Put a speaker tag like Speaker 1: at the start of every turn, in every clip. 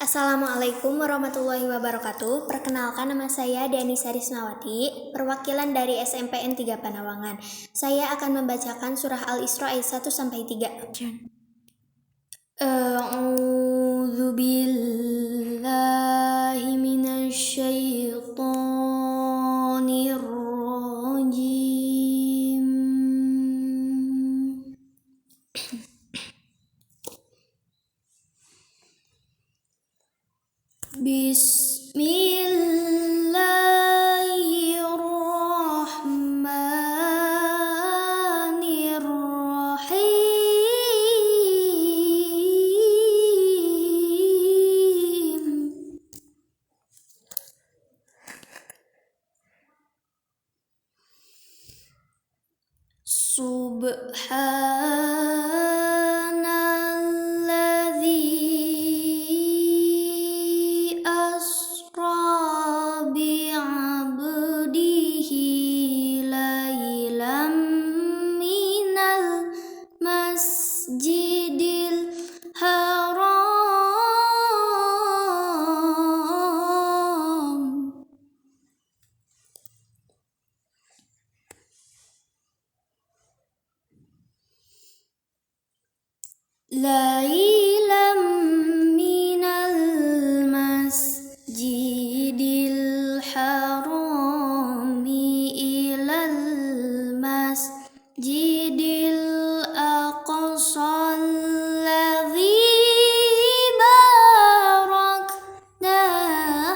Speaker 1: Assalamualaikum warahmatullahi wabarakatuh. Perkenalkan, nama saya Dani Sarismawati, perwakilan dari SMPN 3 Panawangan. Saya akan membacakan surah Al-Isra ayat 1-3. A'udzu billahi minasyaitonir rajim. Bismillahirrahmanirrahim. Subhanalladzi asra bi'abdihi laylam minal masjidil haram laylam minal masjidil harami ilal masjidil aqsa alladzi barakna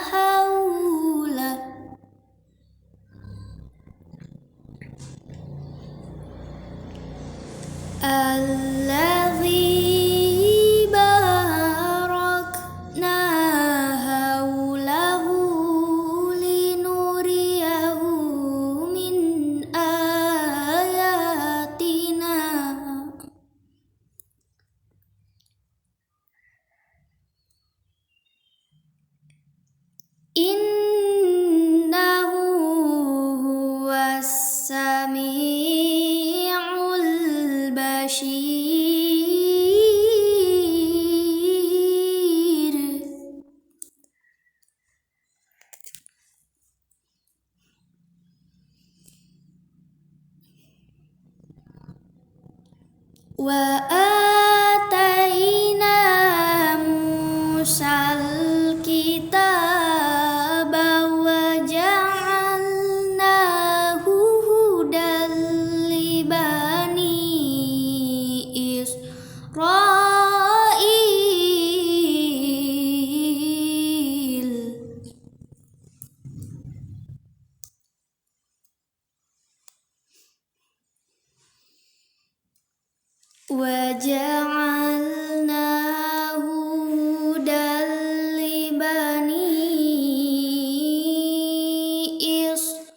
Speaker 1: hawla alladzi barakna hawlahu linuriyahu min ayatina innahu huwas sami'ul bashir. Wa atayna Musal kitaba wa ja'alnahu hudan li bani Israil. Wa ja'alnahu hudan li bani Israila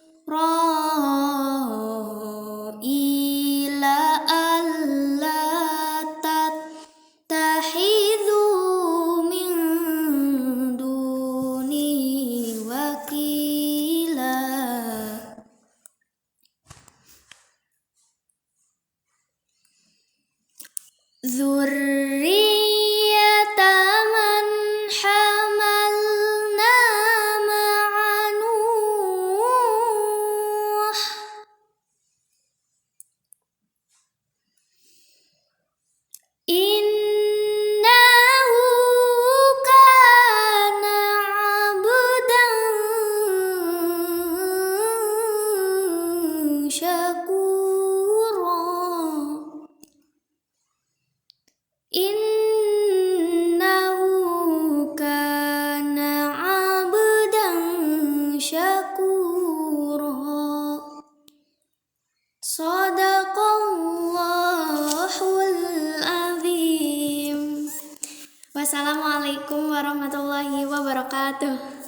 Speaker 1: alla tattakhidhu min duni wakila. Dzurriyyata man hamalna ma'a Nuh. Innahu kana 'abdan syakura. Innahu kana 'abdan syakura. Shadaqallahul azim. Wassalamualaikum warahmatullahi wabarakatuh.